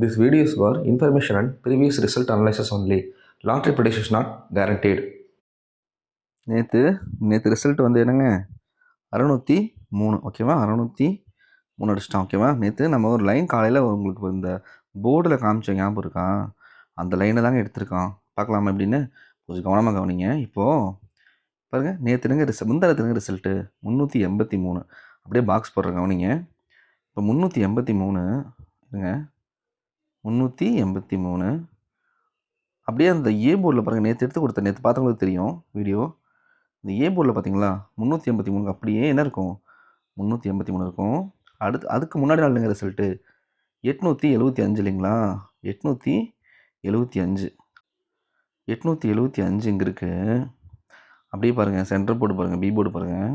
This video is for information and previous result analysis only. Long-term prediction is not guaranteed. நேற்று நேற்று result வந்து என்னங்க 603 ஓகேவா 603 அடிச்சிட்டான் ஓகேவா நேற்று நம்ம ஒரு லைன் காலையில் உங்களுக்கு இந்த போர்டில் காமிச்ச ஞாபகம் இருக்கா அந்த லைனை தாங்க எடுத்திருக்கான் பார்க்கலாமா எப்படின்னு கொஞ்சம் கவனமாக கவனிங்க இப்போது பாருங்கள் நேற்றுங்க முந்தானத்துங்க ரிசல்ட்டு 383 அப்படியே பாக்ஸ் போடுற கவனிங்க இப்போ 383 இருங்க 383 அப்படியே அந்த ஏ போர்டில் பாருங்கள் நேற்று எடுத்து கொடுத்தேன் நேற்று பார்த்தவங்களுக்கு தெரியும் வீடியோ இந்த ஏ போர்டில் பார்த்தீங்களா 383 அப்படியே என்ன இருக்கும் 383 இருக்கும். அதுக்கு முன்னாடி நாள் என்னங்க ரிசல்ட்டு 875 இல்லைங்களா 875 875 இங்கே இருக்குது. அப்படியே பாருங்கள் சென்டர் போர்டு பாருங்கள் பி போர்டு பாருங்கள்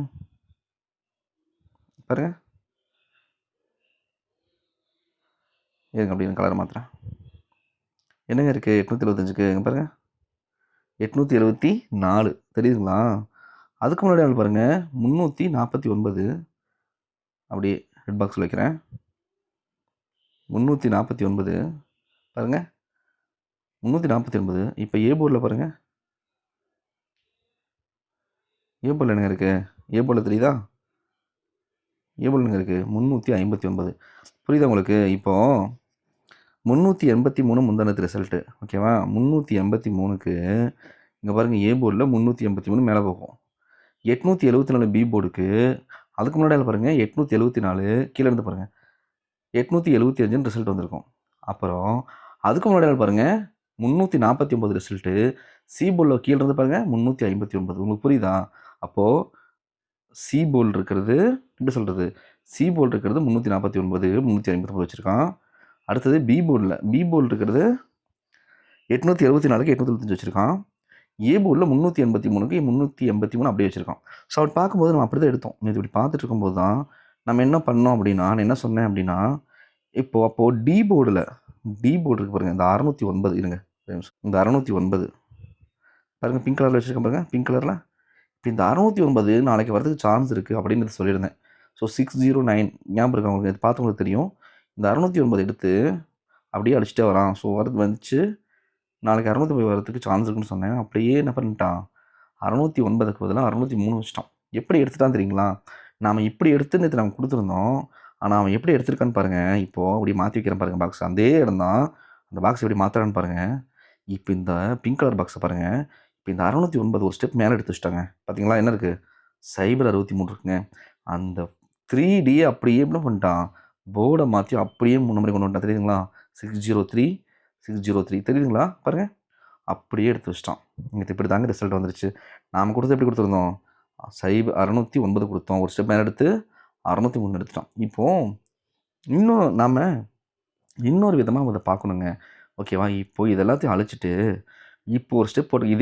இருங்க அப்படி கலர் மாத்திரேன் என்னங்க இருக்குது 875க்கு இங்கே பாருங்கள் 874 தெரியுதுங்களா. அதுக்கு முன்னாடி நாள் பாருங்கள் 349 அப்படியே ரெட் பாக்ஸில் வைக்கிறேன் 349 பாருங்கள் 349 இப்போ ஏ போர்டில் பாருங்கள் ஏ போர்டில் என்னங்க இருக்குது ஏ போர்டில் தெரியுதா ஏ போர்டில் என்னங்க இருக்குது 359 புரியுதா உங்களுக்கு. இப்போது 383 முந்தானத்து ரிசல்ட்டு ஓகேவா 383க்கு இங்கே பாருங்கள் ஏ போர்டில் 383 மேலே போகும் 874 பி போர்டுக்கு அதுக்கு முன்னாடி பாருங்கள் 874 கீழே இருந்து பாருங்கள் 875 ரிசல்ட் வந்திருக்கும். அப்புறம் அதுக்கு முன்னாடி பாருங்கள் 349 ரிசல்ட்டு சி போர்டில் கீழே இருந்து பாருங்கள் 359 உங்களுக்கு புரியுதா. அப்போது சி போல் இருக்கிறது எப்படி சொல்கிறது சி போல் இருக்கிறது 349 359 வச்சுருக்கான். அடுத்தது பி போல் இருக்கிறது 874க்கு 875 வச்சுருக்கான். ஏ போர்டில் 383க்கு 383 அப்படியே வச்சுருக்கான். ஸோ அப்படி பார்க்கும்போது நம்ம அப்படி தான் எடுத்தோம். இது இப்படி பார்த்துட்டு இருக்கும்போது தான் நம்ம என்ன பண்ணோம் அப்படின்னா நான் என்ன சொன்னேன் அப்படின்னா அப்போது டி போர்டு இருக்குது பாருங்கள் இந்த 609 இருங்க இந்த 609 பாருங்கள் பிங்க் கலரில் வச்சுருக்கேன் பாருங்கள் பிங்க் கலரில் இப்போ இந்த 609 நாளைக்கு வரதுக்கு சான்ஸ் இருக்குது அப்படின்னு சொல்லியிருந்தேன். ஸோ 609 ஞாபகம் இருக்கு அவங்களுக்கு இது பார்த்தவங்களுக்கு தெரியும். இந்த 609 எடுத்து அப்படியே அடிச்சுட்டே வரான். ஸோ வந்துச்சு நாளைக்கு 609 வரதுக்கு சான்ஸ் இருக்குன்னு சொன்னேன். அப்படியே என்ன பண்ணிட்டான் 609க்கு பதிலாக 603 வச்சுட்டான். எப்படி எடுத்துட்டான் தெரியுங்களா. நாம் இப்படி எடுத்து நேற்று நம்ம கொடுத்துருந்தோம். ஆனால் அவன் எப்படி எடுத்திருக்கான்னு பாருங்கள். இப்போது அப்படி மாற்றி வைக்கிறேன் பாருங்கள் பாக்ஸ் அதே இடம் தான் அந்த பாக்ஸ் எப்படி மாற்றுறான்னு பாருங்கள். இப்போ இந்த பிங்க் கலர் பாக்ஸை பாருங்கள். இப்போ இந்த 609 ஒரு ஸ்டெப் மேலே எடுத்து வச்சுட்டாங்க பார்த்தீங்களா. என்ன இருக்குது 063 இருக்குங்க. அந்த 3D அப்படியே என்ன பண்ணிட்டான் போர்டை மாற்றி அப்படியே முன்னாடி கொண்டு வந்துட்டான் தெரியுதுங்களா. 603 தெரியுதுங்களா பாருங்கள் அப்படியே எடுத்து வச்சிட்டான். இங்கே இப்படி தாங்க ரிசல்ட் வந்துருச்சு. நாம் கொடுத்து எப்படி கொடுத்துருந்தோம் 609 கொடுத்தோம். ஒரு ஸ்டெப் மேலே எடுத்து 603 எடுத்துட்டோம். இப்போது இன்னும் நாம் இன்னொரு விதமாக அதை பார்க்கணுங்க ஓகேவா. இப்போது இதெல்லாத்தையும் அழிச்சிட்டு இப்போ ஒரு ஸ்டெப் போட்டு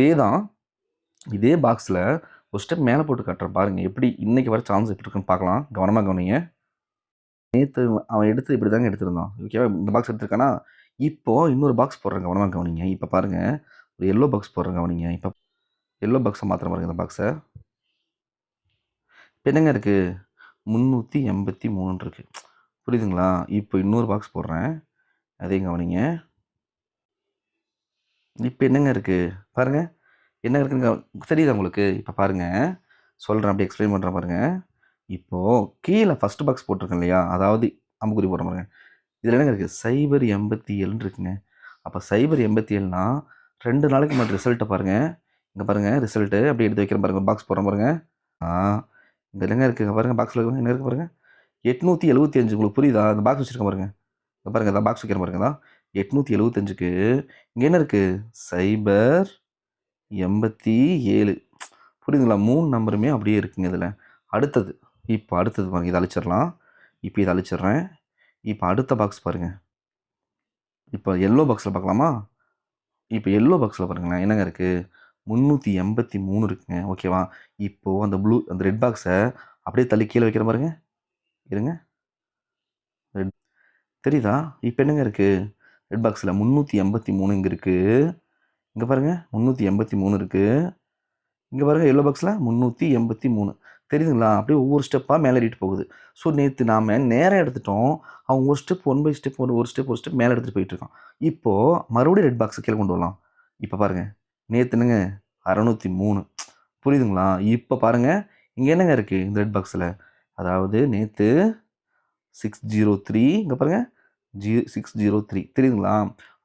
இதே பாக்ஸில் ஒரு ஸ்டெப் மேலே போட்டு காட்டுறேன் பாருங்கள் எப்படி இன்றைக்கி வர சான்ஸ் எப்படி இருக்குன்னு பார்க்கலாம். கவனமாக கவனிங்க. நேற்று அவன் எடுத்து இப்படி தாங்க எடுத்துருந்தான் ஓகேவா. இந்த பாக்ஸ் எடுத்துருக்கானா. இப்போது இன்னொரு பாக்ஸ் போடுறேன் கவனமாக கவனிங்க. இப்போ பாருங்கள் ஒரு எல்லோ பாக்ஸ் போடுறேன் கவனிங்க. இப்போ எல்லோ பாக்ஸை மாத்திரம் பாருங்கள் இந்த பாக்ஸை. இப்போ என்னங்க இருக்குது 383 இருக்குது புரியுதுங்களா. இப்போ இன்னொரு பாக்ஸ் போடுறேன் அதையும் கவனிங்க. இப்போ என்னங்க இருக்குது பாருங்கள் என்ன இருக்குங்க தெரியுதா உங்களுக்கு. இப்போ பாருங்கள் சொல்கிறேன் அப்படியே எக்ஸ்பிளைன் பண்ணுறேன் பாருங்கள். இப்போது கீழே ஃபஸ்ட்டு பாக்ஸ் போட்டிருக்கேன் இல்லையா அதாவது அம்புக்குறி போடுற பாருங்க. இதில் என்னங்க இருக்குது 087 இருக்குங்க. அப்போ 087னா 2 நாளைக்கு முன்னாடி ரிசல்ட்டை பாருங்கள். இங்கே பாருங்கள் ரிசல்ட்டு அப்படியே எடுத்து வைக்கிறேன் பாருங்கள் பாக்ஸ் போடுறேன் பாருங்கள். இங்கே என்னங்க இருக்குங்க பாருங்கள் பாக்ஸில் என்ன இருக்குது பாருங்கள் 875 உங்களுக்கு புரியுதா. அந்த பாக்ஸ் வச்சுருக்கேன் பாருங்கள். இங்கே பாருங்கள் இந்த பாக்ஸ் வைக்கிறேன் பாருங்கள் தான் 875க்கு இங்கே என்ன இருக்குது 087 புரியுதுங்களா. 3 நம்பருமே அப்படியே இருக்குங்க இதில். அடுத்தது பாருங்கள் இதை அழிச்சிடலாம். இப்போ இதை அழிச்சிட்றேன். இப்போ அடுத்த பாக்ஸ் பாருங்கள். இப்போ எல்லோ பாக்ஸில் பார்க்கலாமா. இப்போ எல்லோ பாக்ஸில் பாருங்களேன் என்னங்க இருக்குது 383 இருக்குங்க ஓகேவா. இப்போது அந்த ரெட் பாக்ஸை அப்படியே தள்ளி கீழே வைக்கிற பாருங்க இருங்க ரெட் தெரியுதா. இப்போ என்னங்க இருக்குது ரெட் பாக்ஸில் 383 இங்கே இருக்குது. இங்கே பாருங்கள் 383 இருக்குது. இங்கே பாருங்கள் எல்லோ பாக்ஸில் 383 தெரியுதுங்களா? அப்படியே ஒவ்வொரு ஸ்டெப்பா மேல ஏறிட்டு போகுது. ஸோ நேத்து நாம நேரா எடுத்துட்டோம். அவன் ஒரு ஸ்டெப் ஒன் பை ஸ்டெப் ஒரு ஸ்டெப் மேல எடுத்துட்டு போயிட்டு இருக்கான். இப்போ மறுபடியும் ரெட் பாக்ஸ கீழ கொண்டு வரலாம். இப்ப பாருங்க. நேத்து என்னங்க 603 புரியுதுங்களா? இப்ப பாருங்க. இங்க என்னங்க இருக்கு இந்த ரெட் பாக்ஸ்ல? அதாவது நேத்து 603 இங்க பாருங்க. 603 தெரியுதுங்களா?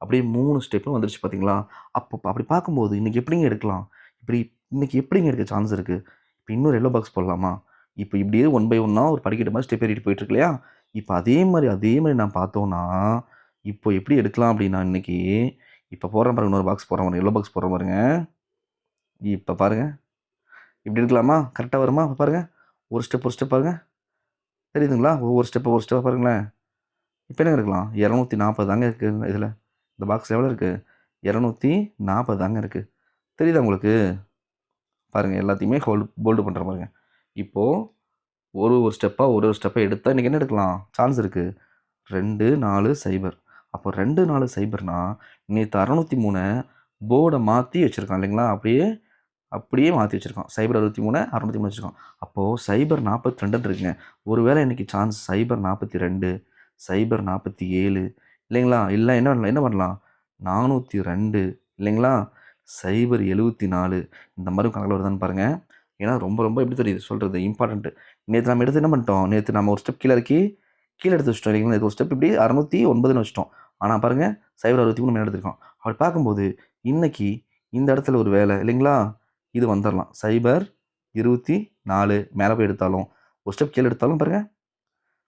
அப்படியே 3 ஸ்டெப்பும் வந்துருச்சு பார்த்தீங்களா? அப்போ அப்படி பார்க்கும்போது இன்னைக்கு எப்படிங்க எடுக்கலாம்? இப்படி இன்னைக்கு எப்படிங்க எடுக்க சான்ஸ் இருக்கு? இப்ப இன்னொரு எல்லோ பாக்ஸ் போடலாமா? இப்ப இப்படியே ஒன் பை ஒன்னா ஒரு படிக்கட்டு மாரி ஸ்டெப் ஏறிட்டு போயிட்டு இருக்கு இல்லையா? இப்ப அதே மாரி நான் பார்த்தோம்னா, இப்போ எப்படி எடுக்கலாம் அப்படின்னா இன்னைக்கு, இப்ப போடுறேன் பாருங்க இன்னொரு பாக்ஸ் போடுறேன் பாருங்க. எல்லோ பாக்ஸ் போடுறேன் பாருங்க. இப்ப பாருங்க. இப்படி எடுக்கலாமா? கரெக்ட்டா வருமா? இப்ப பாருங்க. ஒரு ஸ்டெப் பாருங்க. தெரியுதுங்களா? ஒவ்வொரு ஸ்டெப்பா பாருங்களேன். இப்ப என்ன எடுக்கலாம்? 240 தாங்க இருக்கு இதுல. இந்த பாக்ஸ்ல எவ்வளோ இருக்கு? 240 தாங்க இருக்கு. தெரியுதா உங்களுக்கு? பாருங்க எல்லாத்தையுமே போல்டு பண்றேன் பாருங்க. இப்போ ஒரு ஸ்டெப்பா எடுத்தா இன்னைக்கு என்ன எடுக்கலாம்? சான்ஸ் இருக்கு. 2, 4, 0 அப்போ 2, 4, 0னா நேத்து 603 போர்ட மாத்தி வச்சிருக்கான் இல்லைங்களா? அப்படியே அப்படியே மாத்தி வச்சிருக்கான். 063 603 வச்சிருக்கான். அப்போ 042ன்னு இருக்குங்க. ஒருவேளை இன்னைக்கு சான்ஸ் 042, 047 இல்லைங்களா? இல்ல என்ன பண்ணலாம்? 402 இல்லைங்களா? 074 இந்த மாரி கணக்குல வருதான்னு பாருங்க. ஏன்னா ரொம்ப ரொம்ப எப்படி தெரியுது சொல்றது இம்பார்ட்டன்ட். நேத்து நம்ம எடுத்து என்ன பண்ணிட்டோம்? நேத்து நம்ம ஒரு ஸ்டெப் கீழ இறக்கி கீழ எடுத்து வச்சுட்டோம் இல்லைங்களா? இது ஒரு ஸ்டெப் இப்படி 609ன்னு வச்சுட்டோம். ஆனா பாருங்க 063 மேல எடுத்திருக்கோம். அப்படி பார்க்கும்போது இன்னைக்கு இந்த இடத்துல ஒரு வேலை இல்லைங்களா? இது வந்துரலாம். 024 மேல போய் எடுத்தாலும், ஒரு ஸ்டெப் கீழ எடுத்தாலும் பாருங்க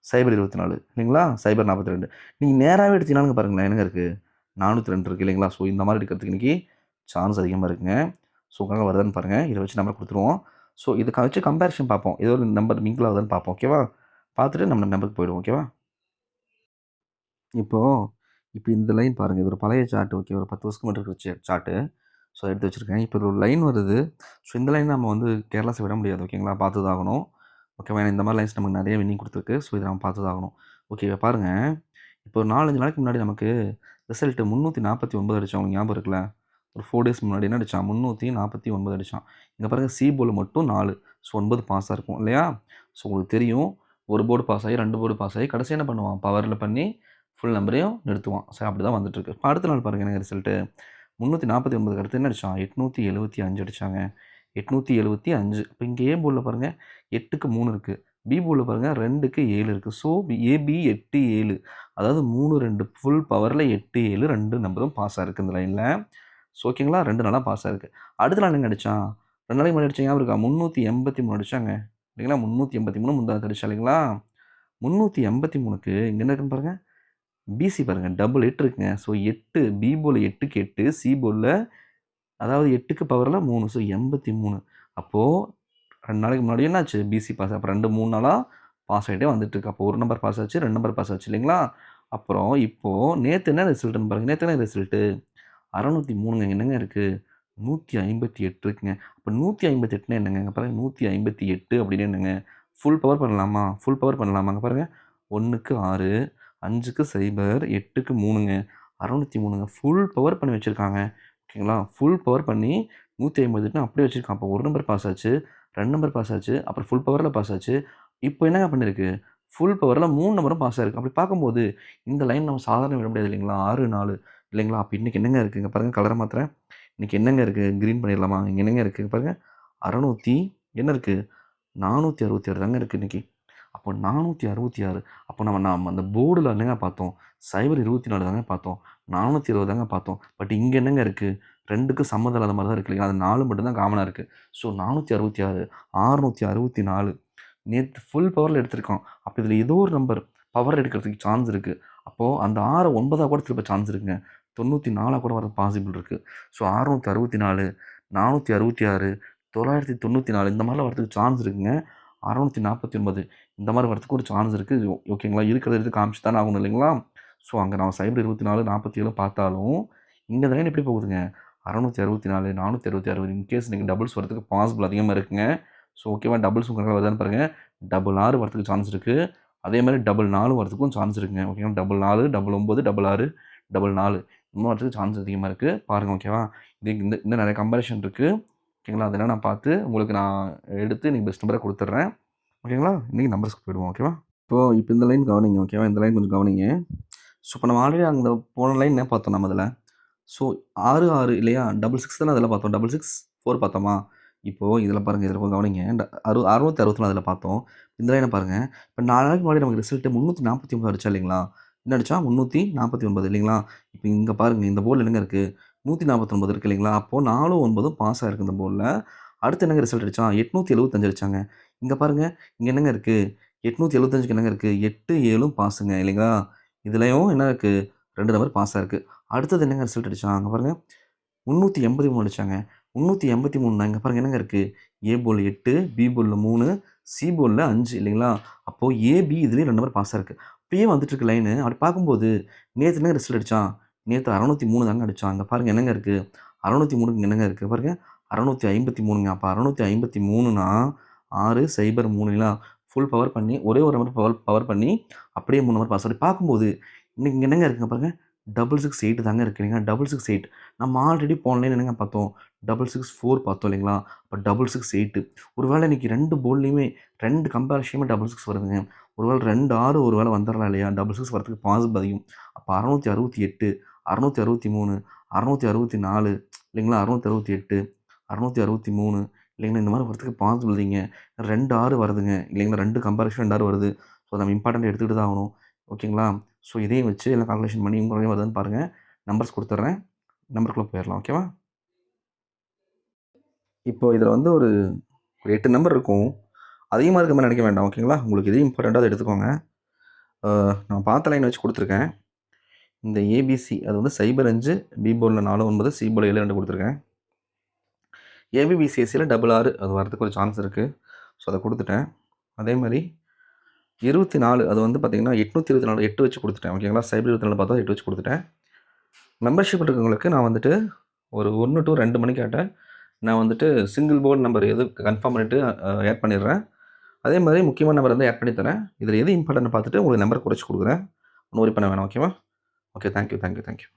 024 இல்லைங்களா? 042 நீங்க நேராவே எடுத்தீங்கனாலும் பாருங்களேன் என்னங்க இருக்கு? 402 இருக்கு இல்லைங்களா? ஸோ இந்த மாரி எடுக்கிறதுக்கு இன்னைக்கு சான்ஸ் அதிகமா இருக்குங்க. ஸோ உங்களால வருதான்னு பாருங்க. இத வச்சு நம்பர் குடுத்துருவோம். ஸோ இத வச்சு கம்பேரிசன் பார்ப்போம். ஏதோ ஒரு நம்பர் மிங்கிள் ஆகுதான்னு பார்ப்போம். ஓகேவா? பார்த்துட்டு நம்ம நம்பருக்கு போயிடுவோம். ஓகேவா? இப்போ இப்போ இந்த லைன் பாருங்க. இது ஒரு பழைய சார்ட் ஓகே. ஒரு 10 வருஷத்துக்கு முன்னாடி இருக்கிற சார்ட்டு. ஸோ எடுத்து வச்சிருக்கேன். இப்போ ஒரு லைன் வருது. ஸோ இந்த லைன் நம்ம வந்து கேர்லெஸ்ஸா விட முடியாது. ஓகேங்களா? பார்த்து தான் ஆகணும். ஓகேவா? ஏன்னா இந்த மாரி லைன்ஸ் நமக்கு நெறைய வின்னிங் குடுத்துருக்கு. ஸோ இத நம்ம பார்த்து தான் ஆகணும். ஓகே இப்ப பாருங்க. இப்போ ஒரு 4, 5 நாளைக்கு முன்னாடி நமக்கு ரிசல்ட் 349 அடிச்சோம். உங்களுக்கு ஞாபகம் இருக்குல்ல? ஒரு 4 டேஸ் முன்னாடி என்ன அடிச்சான்? 349 அடிச்சான். இங்க பாருங்க சி போர்ட்ல மட்டும் 4. ஸோ 9 பாஸா இருக்கும் இல்லையா? ஸோ உங்களுக்கு தெரியும். ஒரு போர்டு பாஸ் ஆகி, 2 போர்டு பாஸ் ஆகி கடைசியா என்ன பண்ணுவான்? பவர்ல பண்ணி ஃபுல் நம்பரையும் நிறுத்துவான். ஸோ அப்படிதான் வந்துட்டுருக்கு. இப்ப அடுத்த நாள் பாருங்க எனக்கு ரிசல்ட்டு. 349க்கு அடுத்து என்ன அடிச்சான்? 875 அடிச்சாங்க. 875 இப்ப இங்க ஏ போர்ட்ல பாருங்க 8க்கு 3 இருக்கு. பி போர்ட்ல பாருங்க 2க்கு 7 இருக்கு. ஸோ ஏபி 8, 7 அதாவது 3, 2 ஃபுல் பவர்ல 8, 7 2 நம்பரும் பாஸ் ஆயிருக்கு இந்த லைன்ல. ஸோ ஓகேங்களா? 2 நாளா பாஸ் ஆயிருக்கு. அடுத்த நாள் என்ன அடிச்சான்? 2 நாளைக்கு முன்னாடி அடிச்சான் ஞாபகம் இருக்கா? 383 அடிச்சாங்க. இல்லைங்களா? 383 முந்தானத்து அடிச்சான் இல்லைங்களா? 383க்கு இங்க என்ன இருக்குன்னு பாருங்க. பிசி பாருங்க. டபுள் 8 இருக்குங்க. ஸோ 8 பி போர்ட்ல 8க்கு 8 சி போர்ட்ல அதாவது 8க்கு பவர்ல 3 ஸோ 83 அப்போ 2 நாளைக்கு முன்னாடி என்னாச்சு? Busy boss. அப்ப 2, 3 நாளா பாஸ் ஆயிட்டே வந்துட்டுருக்கு. அப்போ 1 நம்பர் பாஸ் ஆச்சு, 2 நம்பர் பாஸ் ஆச்சு இல்லைங்களா? அப்புறம் இப்போ நேத்து என்ன ரிசல்ட்ன்னு பாருங்க. நேத்து என்ன ரிசல்ட்டு? 603ங்க. என்னங்க இருக்கு? 158 இருக்குங்க. அப்ப 158ன்னா என்னங்க? இங்க பாருங்க 158 அப்படின்னு என்னங்க? ஃபுல் பவர் பண்ணலாமா? ஃபுல் பவர் பண்ணலாமா? அங்க பாருங்க 1க்கு 6, 5க்கு 0, 8க்கு 3ங்க. 603ங்க. ஃபுல் பவர் பண்ணி வச்சிருக்காங்க. ஓகேங்களா? ஃபுல் பவர் பண்ணி 158ன்னு அப்படியே வச்சிருக்கான். அப்போ 1 நம்பர் பாஸ் ஆச்சு, 2 நம்பர் பாஸ் ஆச்சு, அப்புறம் ஃபுல் பவர்ல பாஸ் ஆச்சு. இப்போ என்னங்க பண்ணிருக்கு? ஃபுல் பவர்ல 3 நம்பரும் பாஸ் ஆயிருக்கு. அப்படி பார்க்கும்போது இந்த லைன் நம்ம சாதாரண விட முடியாது இல்லைங்களா? 6, 4 இல்லைங்களா? அப்ப இன்னைக்கு என்னங்க இருக்கு? இங்க பாருங்க கலர மாத்துறேன். இன்னைக்கு என்னங்க இருக்கு? கிரீன் பண்ணிடலாமா? இங்க என்னங்க இருக்கு? பாருங்க 600 என்ன இருக்கு? 466 தாங்க இருக்கு இன்னைக்கு. அப்போ 466 அப்போ நாம அந்த போர்டுல என்னங்க பார்த்தோம்? 024 தாங்க பார்த்தோம். 420 தாங்க பார்த்தோம். பட் இங்க என்னங்க இருக்கு? 2க்கும் சம்மந்தம் இல்லாத மாரி தான் இருக்கு இல்லைங்களா? அது 4 மட்டும் தான் காமனா இருக்கு. ஸோ 466, 664 நேத்து ஃபுல் பவர்ல எடுத்திருக்கான். அப்ப இதுல ஏதோ ஒரு நம்பர் பவர் எடுக்கிறதுக்கு சான்ஸ் இருக்கு. அப்போ அந்த 6 9ஆ கூட திருப்ப சான்ஸ் இருக்குங்க. 94ஆ கூட வர பாசிபிள் இருக்கு. ஸோ 664, 466, 994 இந்த மாரிலாம் வரதுக்கு சான்ஸ் இருக்குங்க. 649 இந்த மாரி வரதுக்கு ஒரு சான்ஸ் இருக்கு. ஓகேங்களா? இருக்கிறத எடுத்து காமிச்சு தானே ஆகணும் இல்லைங்களா? ஸோ அங்க நம்ம 024, 47 பார்த்தாலும், இங்க இந்த லைன் எப்படி போகுதுங்க? 664, 466 இன்கேஸ் நீங்க டபுள்ஸ் வரதுக்கு பாசிபிள் அதிகமா இருக்குங்க. ஸோ ஓகேவா? டபுள்ஸ் உங்க கணக்குல வருதான்னு பாருங்க. 6 வரதுக்கு சான்ஸ் இருக்கு. அதே மாரி 4 வரதுக்கும் சான்ஸ் இருக்குங்க. ஓகேவா? 4, 9, 6, 4 இந்த மாரி வரதுக்கு சான்ஸ் அதிகமா இருக்கு. பாருங்க ஓகேவா? இது இன்னும் நெறைய கம்பேரிசன் இருக்கு. ஓகேங்களா? அதெல்லாம் நான் பார்த்து உங்களுக்கு நான் எடுத்து இன்றைக்கி பெஸ்ட் நம்பரை கொடுத்துட்றேன். ஓகேங்களா? இன்றைக்கி நம்பர்ஸ்க்கு போயிடுவோம். ஓகேவா? இப்போ இந்த லைன் கவனிங்க. ஓகேவா? இந்த லைன் கொஞ்சம் கவனிங்க. ஸோ இப்போ நம்ம ஆல்ரெடி அந்த போன லைன் என்ன பார்த்தோம் நம்ம அதில்? ஸோ 6, 6 இல்லையா? 66 தானே அதில் பார்த்தோம். 66, 4 பார்த்தோமா? இப்போது இதில் பாருங்கள், இதில் கொஞ்சம் கவனிங்க. 664 அதில் பார்த்தோம். இந்த லைனை பாருங்கள். இப்போ 4 நாளைக்கு முன்னாடி நமக்கு ரிசல்ட்டு 349 அடிச்சா இல்லைங்களா? என்ன அடிச்சா? 349 இல்லைங்களா? இப்போ இங்கே பாருங்கள், இந்த போர்டில் என்னங்க இருக்குது? 149 இருக்குது இல்லைங்களா? அப்போது 4ம் 9ம் பாஸ் ஆகிருக்கு இந்த போர்டில். அடுத்து என்னங்க ரிசல்ட் அடித்தான்? 875 அடித்தாங்க. இங்கே பாருங்கள், இங்கே என்னங்க இருக்குது? 875க்கு என்னங்க இருக்குது? 8, 7ம் பாஸுங்க இல்லைங்களா? இதுலேயும் என்ன இருக்குது? 2 நம்பர் பாஸ் ஆகிருக்கு. அடுத்தது என்னங்க ரிசல்ட் அடித்தான்? அங்கே பாருங்கள், 383 அடித்தாங்க. 383 இங்கே பாருங்கள் என்னங்க இருக்குது? ஏ போர்டில் 8, பி போர்டில் 3, சி போர்டில் 5 இல்லைங்களா? அப்போது ஏபி இதுலேயும் 2 நம்பர் பாஸ் ஆகிருக்கு. இப்படியே வந்துட்டுருக்கு லைனு. அப்படி பார்க்கும்போது நேற்று என்னங்க ரிசல்ட் அடித்தான்? நேற்று 603 தாங்க அடித்தான். அங்கே பாருங்கள் என்னங்க இருக்குது? 603க்கு என்னங்க இருக்குது? பாருங்கள், 653ங்க. அப்போ 653னா 603ங்களா? ஃபுல் பவர் பண்ணி ஒரே ஒரு நம்பர் பவர் பண்ணி அப்படியே 3 நம்பர் பாஸ். அப்படி பார்க்கும்போது இன்னைக்கு இங்கே என்னங்க இருக்குங்க பாருங்கள், 668 தாங்க இருக்கு இல்லைங்களா? 668 நம்ம ஆல்ரெடி போன லைன் என்னங்க பார்த்தோம்? 664 பார்த்தோம் இல்லைங்களா? அப்போ 668 ஒருவேளை இன்னைக்கு 2 போர்ட்லேயுமே 2 கம்பேரிஷனுமே 66 வருதுங்க. ஒருவேளை 2, 6 ஒரு வேளை வந்துடலாம் இல்லையா? 66 வரதுக்கு பாசிபிள் அதிகம். அப்போ 668, 663, 664 இல்லைங்களா? 668, 663 இல்லைங்களா? இந்த மாதிரி வரதுக்கு பாசிபிள் இல்லைங்க. 2, 6 வருதுங்க இல்லைங்களா? 2 கம்பேரிஷன் 2, 6 வருது. ஸோ நம்ம இம்பார்ட்டன்ட் எடுத்துக்கிட்டு தான் ஆகணும். ஓகேங்களா? ஸோ இதையும் வச்சு எல்லாம் கால்குலேஷன் பண்ணி உங்களுடைய வருதுன்னு பாருங்கள். நம்பர்ஸ் கொடுத்துட்றேன். நம்பருக்குள்ளே போயிடலாம். ஓகேவா? இப்போ இதில் வந்து ஒரு 8 நம்பர் இருக்கும். அதிகமாக இருக்க மாதிரி நினைக்க வேண்டாம். ஓகேங்களா? உங்களுக்கு எது இம்பார்ட்டண்ட்டோ அதை எடுத்துக்கோங்க. நான் பார்த்த லைன் வச்சு கொடுத்துருக்கேன். இந்த ஏபிசி அது வந்து 05, பி போர்டில் 49, சி போர்டில் 72 கொடுத்துருக்கேன். ஏபிபிசிஎஸ்சியில் 66 அது வரதுக்கு ஒரு சான்ஸ் இருக்குது. ஸோ அதை கொடுத்துட்டேன். அதே மாதிரி 24 அது வந்து பார்த்திங்கன்னா 824 8 வச்சு கொடுத்துட்டேன். ஓகேங்களா? சைபர் 24 பார்த்தா 8 வச்சு கொடுத்துட்டேன். மெம்பர்ஷிப் இருக்கவங்களுக்கு நான் வந்துட்டு ஒரு 1 to 2 மணி கேட்டேன். நான் வந்துட்டு சிங்கிள் போர்டு நம்பர் எது கன்ஃபார்ம் பண்ணிவிட்டு ஆட் பண்ணிடுறேன். அதே மாதிரி முக்கியமான நம்பர் வந்து ஆட் பண்ணி தரேன். இதில் எது இம்பார்ட்டன்ட் பார்த்துட்டு உங்களுக்கு நம்பர் குறைச்சி கொடுக்குறேன். ஒன்றும் ஒரி பண்ண வேணாம். ஓகேவா? Okay, thank you.